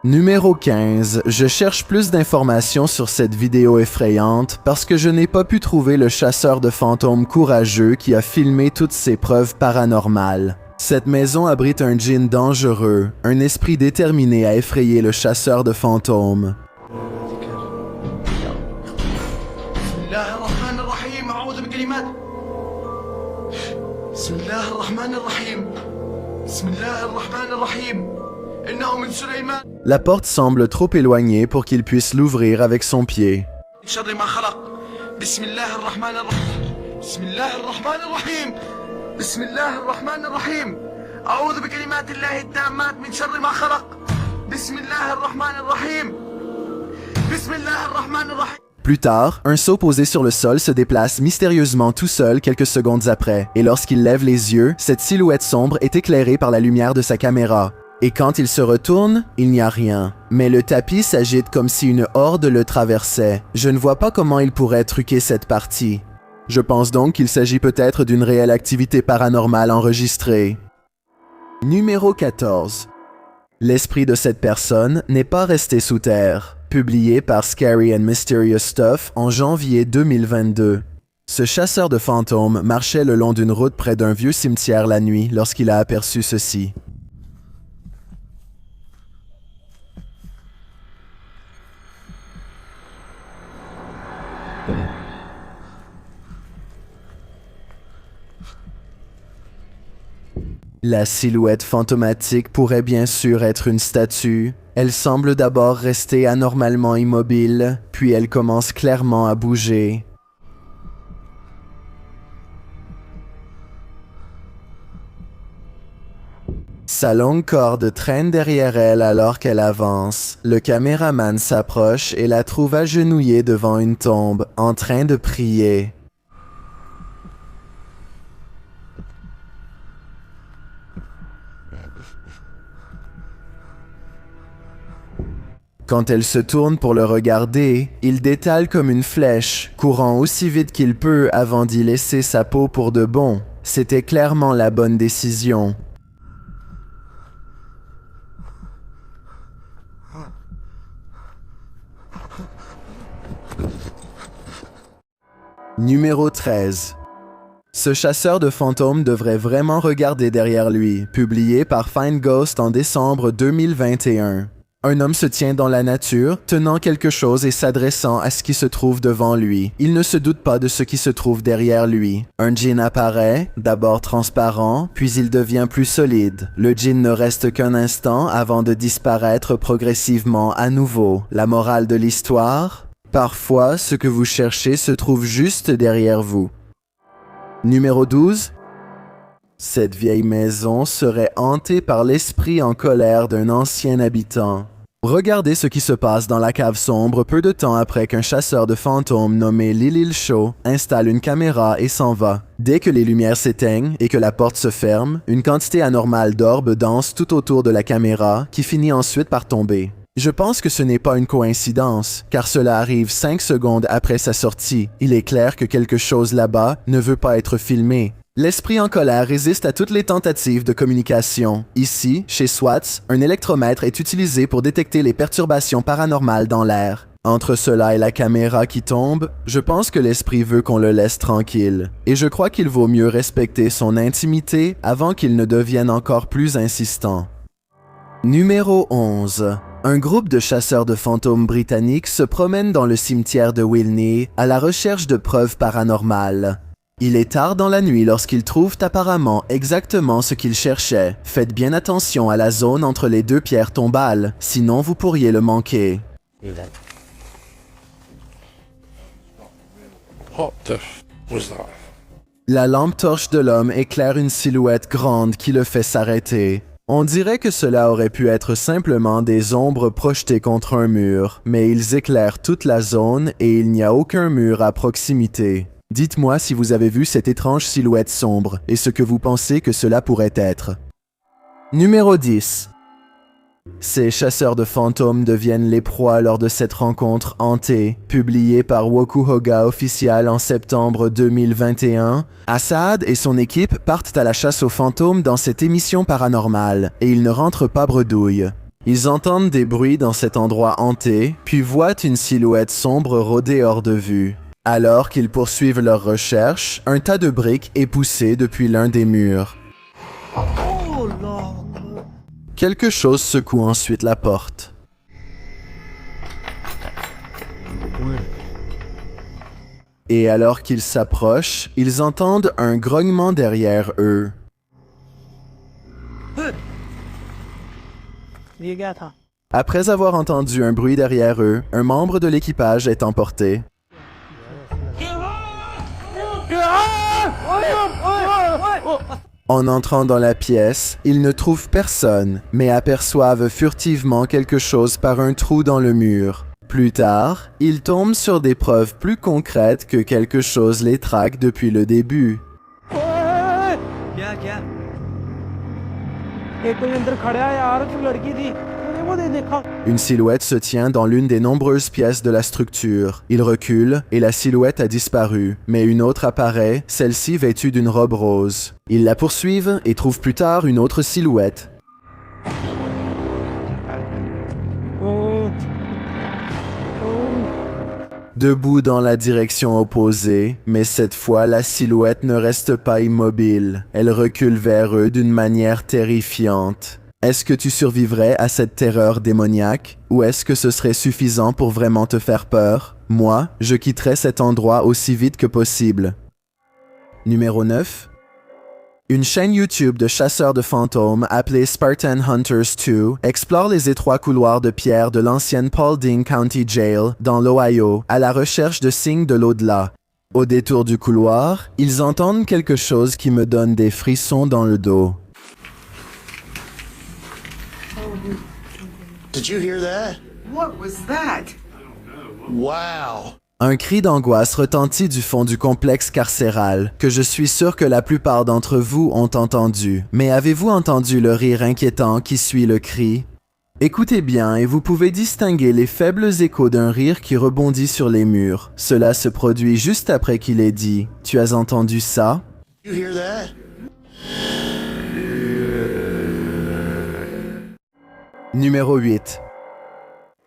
Numéro 15. Je cherche plus d'informations sur cette vidéo effrayante parce que je n'ai pas pu trouver le chasseur de fantômes courageux qui a filmé toutes ces preuves paranormales. Cette maison abrite un djinn dangereux, un esprit déterminé à effrayer le chasseur de fantômes. La porte semble trop éloignée pour qu'il puisse l'ouvrir avec son pied. Plus tard, un seau posé sur le sol se déplace mystérieusement tout seul quelques secondes après, et lorsqu'il lève les yeux, cette silhouette sombre est éclairée par la lumière de sa caméra. Et quand il se retourne, il n'y a rien. Mais le tapis s'agite comme si une horde le traversait. Je ne vois pas comment il pourrait truquer cette partie. Je pense donc qu'il s'agit peut-être d'une réelle activité paranormale enregistrée. Numéro 14. L'esprit de cette personne n'est pas resté sous terre. Publié par Scary and Mysterious Stuff en janvier 2022. Ce chasseur de fantômes marchait le long d'une route près d'un vieux cimetière la nuit lorsqu'il a aperçu ceci. La silhouette fantomatique pourrait bien sûr être une statue. Elle semble d'abord rester anormalement immobile, puis elle commence clairement à bouger. Sa longue corde traîne derrière elle alors qu'elle avance. Le caméraman s'approche et la trouve agenouillée devant une tombe, en train de prier. Quand elle se tourne pour le regarder, il détale comme une flèche, courant aussi vite qu'il peut avant d'y laisser sa peau pour de bon. C'était clairement la bonne décision. Numéro 13. Ce chasseur de fantômes devrait vraiment regarder derrière lui, publié par Find Ghost en décembre 2021. Un homme se tient dans la nature, tenant quelque chose et s'adressant à ce qui se trouve devant lui. Il ne se doute pas de ce qui se trouve derrière lui. Un djinn apparaît, d'abord transparent, puis il devient plus solide. Le djinn ne reste qu'un instant avant de disparaître progressivement à nouveau. La morale de l'histoire? Parfois, ce que vous cherchez se trouve juste derrière vous. Numéro 12. Cette vieille maison serait hantée par l'esprit en colère d'un ancien habitant. Regardez ce qui se passe dans la cave sombre peu de temps après qu'un chasseur de fantômes nommé Lilil Shaw installe une caméra et s'en va. Dès que les lumières s'éteignent et que la porte se ferme, une quantité anormale d'orbes danse tout autour de la caméra qui finit ensuite par tomber. Je pense que ce n'est pas une coïncidence, car cela arrive 5 secondes après sa sortie. Il est clair que quelque chose là-bas ne veut pas être filmé. L'esprit en colère résiste à toutes les tentatives de communication. Ici, chez SWAT, un électromètre est utilisé pour détecter les perturbations paranormales dans l'air. Entre cela et la caméra qui tombe, je pense que l'esprit veut qu'on le laisse tranquille. Et je crois qu'il vaut mieux respecter son intimité avant qu'il ne devienne encore plus insistant. Numéro 11. Un groupe de chasseurs de fantômes britanniques se promène dans le cimetière de Wilney à la recherche de preuves paranormales. Il est tard dans la nuit lorsqu'ils trouvent apparemment exactement ce qu'ils cherchaient. Faites bien attention à la zone entre les deux pierres tombales, sinon vous pourriez le manquer. La lampe torche de l'homme éclaire une silhouette grande qui le fait s'arrêter. On dirait que cela aurait pu être simplement des ombres projetées contre un mur, mais ils éclairent toute la zone et il n'y a aucun mur à proximité. Dites-moi si vous avez vu cette étrange silhouette sombre et ce que vous pensez que cela pourrait être. Numéro 10. Ces chasseurs de fantômes deviennent les proies lors de cette rencontre hantée, publiée par Wokuhoga Official en septembre 2021. Assaad et son équipe partent à la chasse aux fantômes dans cette émission paranormale, et ils ne rentrent pas bredouille. Ils entendent des bruits dans cet endroit hanté, puis voient une silhouette sombre rôder hors de vue. Alors qu'ils poursuivent leur recherche, un tas de briques est poussé depuis l'un des murs. Quelque chose secoue ensuite la porte. Et alors qu'ils s'approchent, ils entendent un grognement derrière eux. Après avoir entendu un bruit derrière eux, un membre de l'équipage est emporté. En entrant dans la pièce, ils ne trouvent personne, mais aperçoivent furtivement quelque chose par un trou dans le mur. Plus tard, ils tombent sur des preuves plus concrètes que quelque chose les traque depuis le début. Une silhouette se tient dans l'une des nombreuses pièces de la structure. Il recule et la silhouette a disparu, mais une autre apparaît, celle-ci vêtue d'une robe rose. Ils la poursuivent et trouvent plus tard une autre silhouette. Debout dans la direction opposée, mais cette fois la silhouette ne reste pas immobile. Elle recule vers eux d'une manière terrifiante. Est-ce que tu survivrais à cette terreur démoniaque, ou est-ce que ce serait suffisant pour vraiment te faire peur? Moi, je quitterais cet endroit aussi vite que possible. Numéro 9. Une chaîne YouTube de chasseurs de fantômes appelée Spartan Hunters 2 explore les étroits couloirs de pierre de l'ancienne Paulding County Jail dans l'Ohio à la recherche de signes de l'au-delà. Au détour du couloir, ils entendent quelque chose qui me donne des frissons dans le dos. Did you hear that? What was that? Wow. Un cri d'angoisse retentit du fond du complexe carcéral, que je suis sûr que la plupart d'entre vous ont entendu. Mais avez-vous entendu le rire inquiétant qui suit le cri? Écoutez bien et vous pouvez distinguer les faibles échos d'un rire qui rebondit sur les murs. Cela se produit juste après qu'il ait dit « Tu as entendu ça? » You hear that? Numéro 8.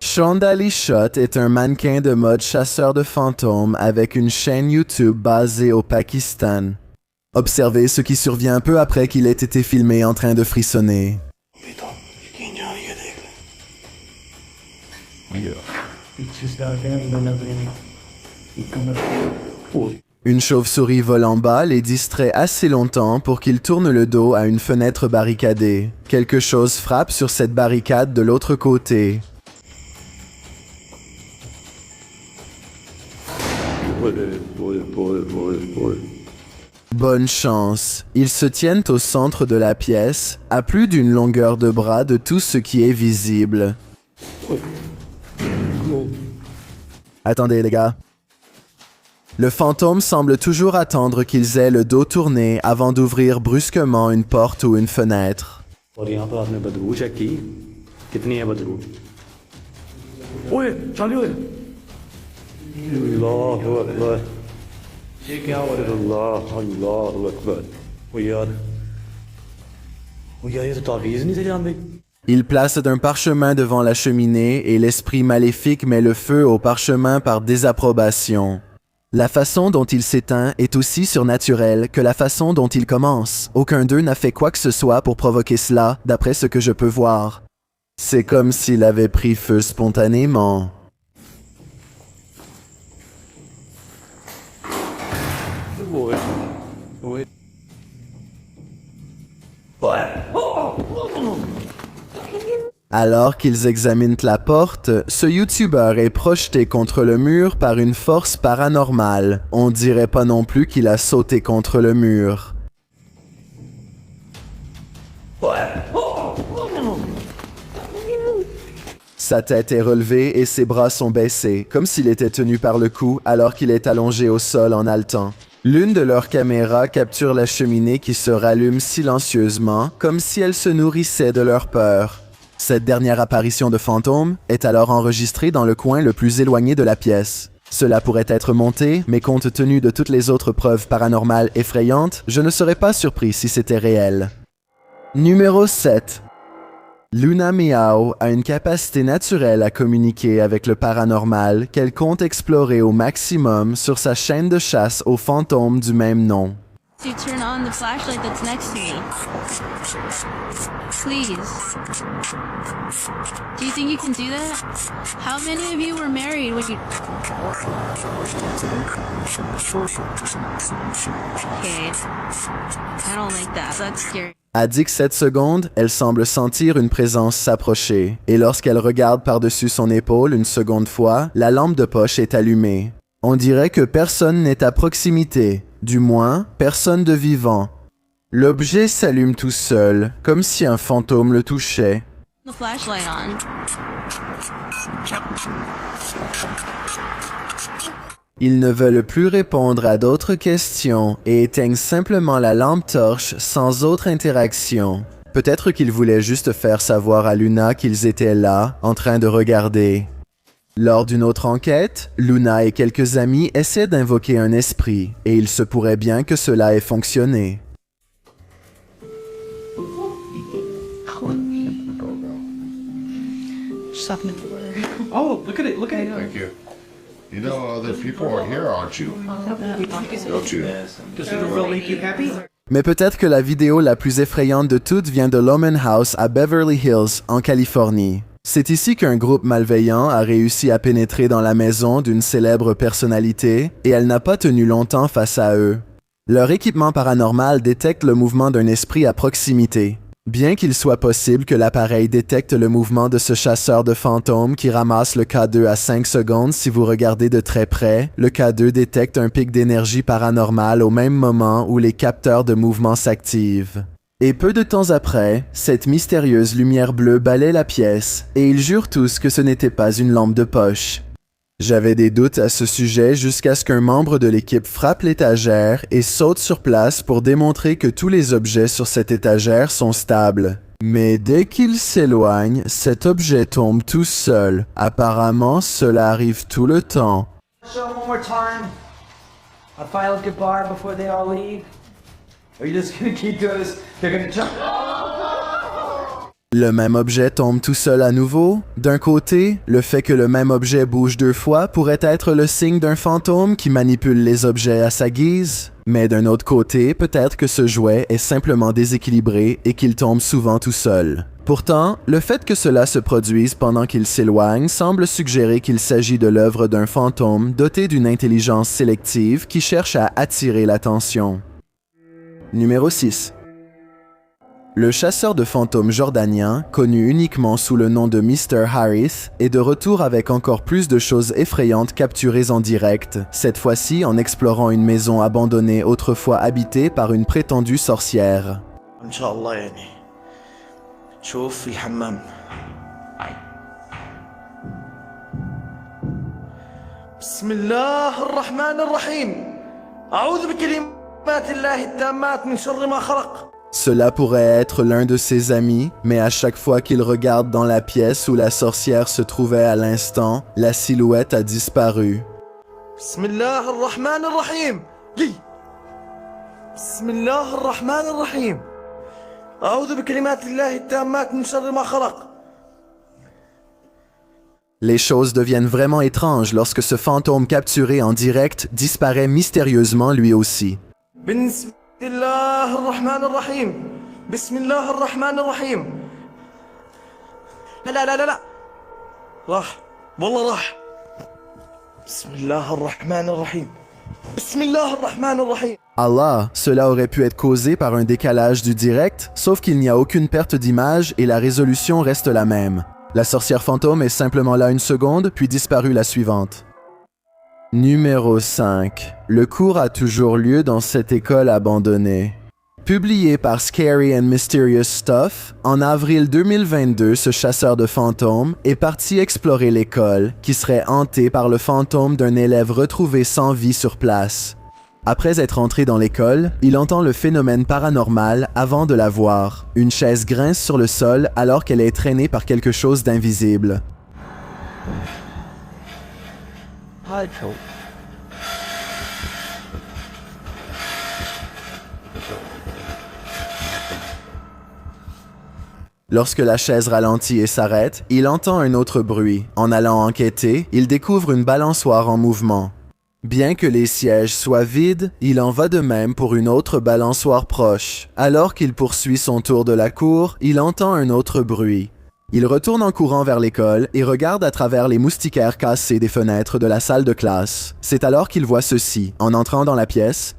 Shondali Shot est un mannequin de mode chasseur de fantômes avec une chaîne YouTube basée au Pakistan. Observez ce qui survient peu après qu'il ait été filmé en train de frissonner. Une chauve-souris vole en bas les distrait assez longtemps pour qu'ils tournent le dos à une fenêtre barricadée. Quelque chose frappe sur cette barricade de l'autre côté. Bonne chance. Ils se tiennent au centre de la pièce, à plus d'une longueur de bras de tout ce qui est visible. Attendez les gars. Le fantôme semble toujours attendre qu'ils aient le dos tourné avant d'ouvrir brusquement une porte ou une fenêtre. Il place un parchemin devant la cheminée et l'esprit maléfique met le feu au parchemin par désapprobation. La façon dont il s'éteint est aussi surnaturelle que la façon dont il commence. Aucun d'eux n'a fait quoi que ce soit pour provoquer cela, d'après ce que je peux voir. C'est comme s'il avait pris feu spontanément. Alors qu'ils examinent la porte, ce YouTuber est projeté contre le mur par une force paranormale. On dirait pas non plus qu'il a sauté contre le mur. Sa tête est relevée et ses bras sont baissés, comme s'il était tenu par le cou alors qu'il est allongé au sol en haletant. L'une de leurs caméras capture la cheminée qui se rallume silencieusement, comme si elle se nourrissait de leur peur. Cette dernière apparition de fantôme est alors enregistrée dans le coin le plus éloigné de la pièce. Cela pourrait être monté, mais compte tenu de toutes les autres preuves paranormales effrayantes, je ne serais pas surpris si c'était réel. Numéro 7. Luna Meow a une capacité naturelle à communiquer avec le paranormal qu'elle compte explorer au maximum sur sa chaîne de chasse aux fantômes du même nom. To turn on the flashlight that's next to me. Please. Do you think you can do that? How many of you were married when you... Okay. I don't like that. That's scary. À 17 secondes, elle semble sentir une présence s'approcher, et lorsqu'elle regarde par-dessus son épaule une seconde fois, la lampe de poche est allumée. On dirait que personne n'est à proximité, du moins, personne de vivant. L'objet s'allume tout seul, comme si un fantôme le touchait. The flashlight on. Ils ne veulent plus répondre à d'autres questions et éteignent simplement la lampe torche sans autre interaction. Peut-être qu'ils voulaient juste faire savoir à Luna qu'ils étaient là, en train de regarder. Lors d'une autre enquête, Luna et quelques amis essaient d'invoquer un esprit, et il se pourrait bien que cela ait fonctionné. Oh, look at it, look at it. Thank you. You know, the people are here, aren't you? Don't you? Does it really make you happy? Mais peut-être que la vidéo la plus effrayante de toutes vient de l'Omen House à Beverly Hills, en Californie. C'est ici qu'un groupe malveillant a réussi à pénétrer dans la maison d'une célèbre personnalité et elle n'a pas tenu longtemps face à eux. Leur équipement paranormal détecte le mouvement d'un esprit à proximité. Bien qu'il soit possible que l'appareil détecte le mouvement de ce chasseur de fantômes qui ramasse le K2 à 5 secondes si vous regardez de très près, le K2 détecte un pic d'énergie paranormale au même moment où les capteurs de mouvement s'activent. Et peu de temps après, cette mystérieuse lumière bleue balaie la pièce et ils jurent tous que ce n'était pas une lampe de poche. J'avais des doutes à ce sujet jusqu'à ce qu'un membre de l'équipe frappe l'étagère et saute sur place pour démontrer que tous les objets sur cette étagère sont stables. Mais dès qu'il s'éloigne, cet objet tombe tout seul. Apparemment, cela arrive tout le temps. Show one more time. A final goodbye before they all leave. Or are you just gonna keep doing this? They're gonna jump. Le même objet tombe tout seul à nouveau. D'un côté, le fait que le même objet bouge 2 fois pourrait être le signe d'un fantôme qui manipule les objets à sa guise. Mais d'un autre côté, peut-être que ce jouet est simplement déséquilibré et qu'il tombe souvent tout seul. Pourtant, le fait que cela se produise pendant qu'il s'éloigne semble suggérer qu'il s'agit de l'œuvre d'un fantôme doté d'une intelligence sélective qui cherche à attirer l'attention. Numéro 6. Le chasseur de fantômes jordanien, connu uniquement sous le nom de Mr. Harris, est de retour avec encore plus de choses effrayantes capturées en direct, cette fois-ci en explorant une maison abandonnée autrefois habitée par une prétendue sorcière. ان شاء الله يعني شوف في الحمام. بسم الله الرحمن الرحيم. أعوذ بكلمات الله التامات من شر ما خلق. Cela pourrait être l'un de ses amis, mais à chaque fois qu'il regarde dans la pièce où la sorcière se trouvait à l'instant, la silhouette a disparu. بسم الله الرحمن الرحيم. لي. بسم الله الرحمن الرحيم. أعوذ بكلمات الله التامات من شر ما خلق. Les choses deviennent vraiment étranges lorsque ce fantôme capturé en direct disparaît mystérieusement lui aussi. بسم الله الرحمن الرحيم. بسم الله الرحمن الرحيم. لا لا لا لا لا. راح والله راح. بسم الله الرحمن الرحيم. بسم الله الرحمن الرحيم. Allah, cela aurait pu être causé par un décalage du direct, sauf qu'il n'y a aucune perte d'image et la résolution reste la même. La sorcière fantôme est simplement là une seconde, puis disparue la suivante. Numéro 5. Le cours a toujours lieu dans cette école abandonnée. Publié par Scary and Mysterious Stuff, en avril 2022, ce chasseur de fantômes est parti explorer l'école, qui serait hantée par le fantôme d'un élève retrouvé sans vie sur place. Après être entré dans l'école, il entend le phénomène paranormal avant de la voir. Une chaise grince sur le sol alors qu'elle est traînée par quelque chose d'invisible. Lorsque la chaise ralentit et s'arrête, il entend un autre bruit. En allant enquêter, il découvre une balançoire en mouvement. Bien que les sièges soient vides, il en va de même pour une autre balançoire proche. Alors qu'il poursuit son tour de la cour, il entend un autre bruit. Il retourne en courant vers l'école et regarde à travers les moustiquaires cassés des fenêtres de la salle de classe. C'est alors qu'il voit ceci. En entrant dans la pièce,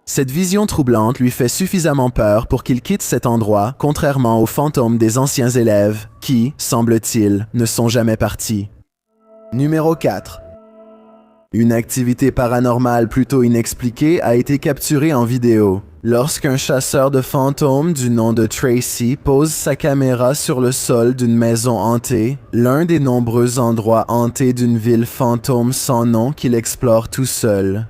cette vision troublante lui fait suffisamment peur pour qu'il quitte cet endroit, contrairement aux fantômes des anciens élèves qui, semble-t-il, ne sont jamais partis. Numéro 4. Une activité paranormale plutôt inexpliquée a été capturée en vidéo. Lorsqu'un chasseur de fantômes du nom de Tracy pose sa caméra sur le sol d'une maison hantée, l'un des nombreux endroits hantés d'une ville fantôme sans nom qu'il explore tout seul.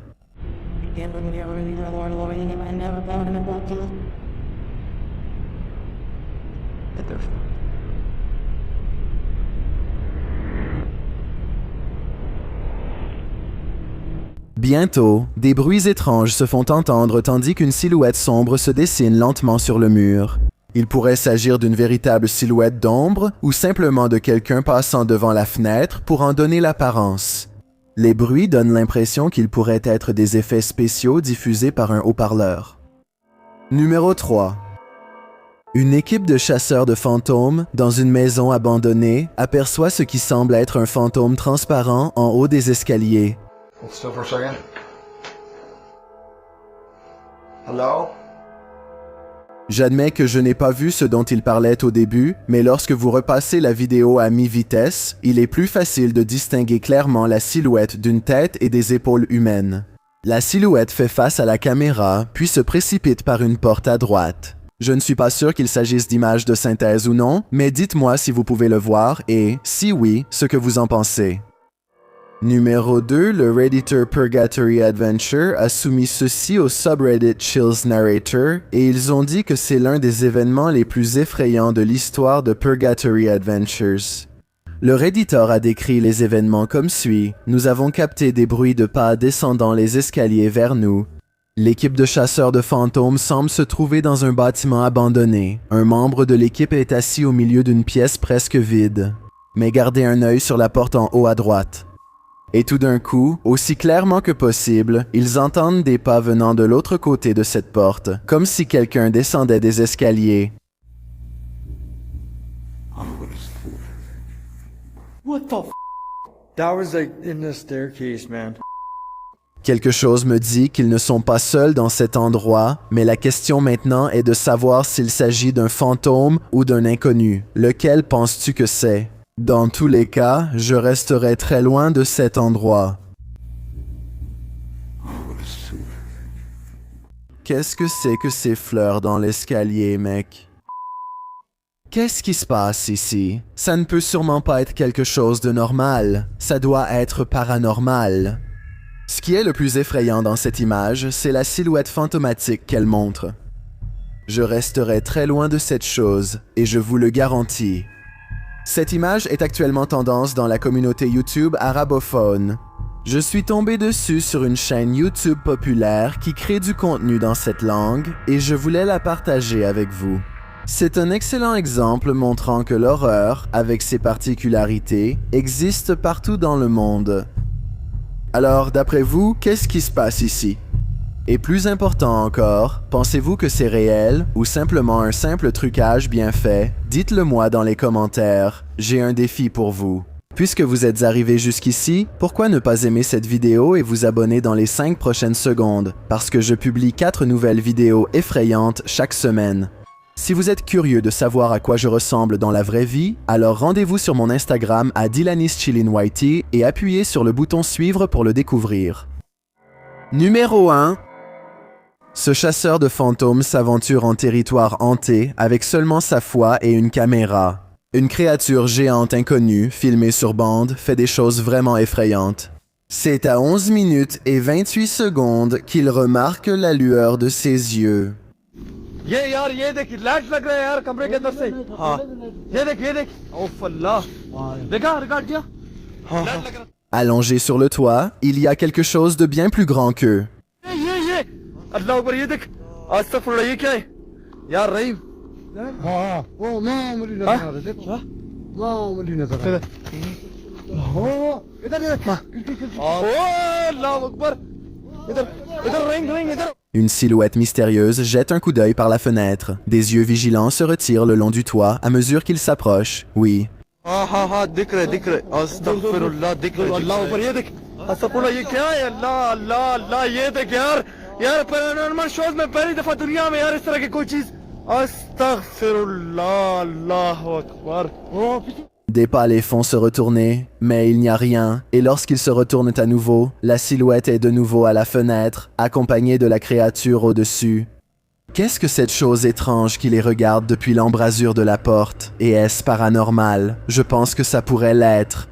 Bientôt, des bruits étranges se font entendre tandis qu'une silhouette sombre se dessine lentement sur le mur. Il pourrait s'agir d'une véritable silhouette d'ombre ou simplement de quelqu'un passant devant la fenêtre pour en donner l'apparence. Les bruits donnent l'impression qu'ils pourraient être des effets spéciaux diffusés par un haut-parleur. Numéro 3. Une équipe de chasseurs de fantômes, dans une maison abandonnée, aperçoit ce qui semble être un fantôme transparent en haut des escaliers. Hold still for a second. Hello? J'admets que je n'ai pas vu ce dont il parlait au début, mais lorsque vous repassez la vidéo à mi-vitesse, il est plus facile de distinguer clairement la silhouette d'une tête et des épaules humaines. La silhouette fait face à la caméra, puis se précipite par une porte à droite. Je ne suis pas sûr qu'il s'agisse d'images de synthèse ou non, mais dites-moi si vous pouvez le voir et, si oui, ce que vous en pensez. Numéro 2, le Redditor Purgatory Adventure a soumis ceci au subreddit Chills Narrator et ils ont dit que c'est l'un des événements les plus effrayants de l'histoire de Purgatory Adventures. Le Redditor a décrit les événements comme suit. Nous avons capté des bruits de pas descendant les escaliers vers nous. L'équipe de chasseurs de fantômes semble se trouver dans un bâtiment abandonné. Un membre de l'équipe est assis au milieu d'une pièce presque vide. Mais gardez un œil sur la porte en haut à droite. Et tout d'un coup, aussi clairement que possible, ils entendent des pas venant de l'autre côté de cette porte, comme si quelqu'un descendait des escaliers. What the f? That was like in the staircase, man. Quelque chose me dit qu'ils ne sont pas seuls dans cet endroit, mais la question maintenant est de savoir s'il s'agit d'un fantôme ou d'un inconnu. Lequel penses-tu que c'est? Dans tous les cas, je resterai très loin de cet endroit. Qu'est-ce que c'est que ces fleurs dans l'escalier, mec? Qu'est-ce qui se passe ici? Ça ne peut sûrement pas être quelque chose de normal. Ça doit être paranormal. Ce qui est le plus effrayant dans cette image, c'est la silhouette fantomatique qu'elle montre. Je resterai très loin de cette chose, et je vous le garantis. Cette image est actuellement tendance dans la communauté YouTube arabophone. Je suis tombé dessus sur une chaîne YouTube populaire qui crée du contenu dans cette langue et je voulais la partager avec vous. C'est un excellent exemple montrant que l'horreur, avec ses particularités, existe partout dans le monde. Alors, d'après vous, qu'est-ce qui se passe ici? Et plus important encore, pensez-vous que c'est réel ou simplement un simple trucage bien fait? Dites-le moi dans les commentaires. J'ai un défi pour vous. Puisque vous êtes arrivé jusqu'ici, pourquoi ne pas aimer cette vidéo et vous abonner dans les 5 prochaines secondes? Parce que je publie 4 nouvelles vidéos effrayantes chaque semaine. Si vous êtes curieux de savoir à quoi je ressemble dans la vraie vie, alors rendez-vous sur mon Instagram à DylanIsChillinWhitey et appuyez sur le bouton suivre pour le découvrir. Numéro 1. Ce chasseur de fantômes s'aventure en territoire hanté avec seulement sa foi et une caméra. Une créature géante inconnue, filmée sur bande, fait des choses vraiment effrayantes. C'est à 11 minutes et 28 secondes qu'il remarque la lueur de ses yeux. ये यार ये देख लाइट लग रहा है यार कमरे के अंदर से हाँ ये देख ओफ अल्लाह देखा रिकॉर्ड किया हाँ Allongé sur le toit, il y a quelque chose de bien plus grand qu'eux. ये अल्लाह अकबर ये देख अस्तगफुरुल्लाह ये क्या है यार रहीम Oh, no, मुझे नजर आ रहा है देखो no, मुझे नजर आ रहा है इधर ओ अल्लाह अकबर इधर इधर रहीम इधर Une silhouette mystérieuse jette un coup d'œil par la fenêtre. Des yeux vigilants se retirent le long du toit à mesure qu'il s'approche. Oui. हाँ दिख रहे अस्तगफिरुल्लाह दिख रहे अल्लाह अकबर ये देख अस्तगफुरुल्लाह ये क्या है अल्लाह अल्लाह अल्लाह ये देख यार पैरानॉर्मल शोज में पहली दफा दुनिया में यार इस तरह की कोई चीज अस्तगफिरुल्लाह अल्लाह Akbar Des pas les font se retourner, mais il n'y a rien, et lorsqu'ils se retournent à nouveau, la silhouette est de nouveau à la fenêtre, accompagnée de la créature au-dessus. Qu'est-ce que cette chose étrange qui les regarde depuis l'embrasure de la porte? Et est-ce paranormal? Je pense que ça pourrait l'être.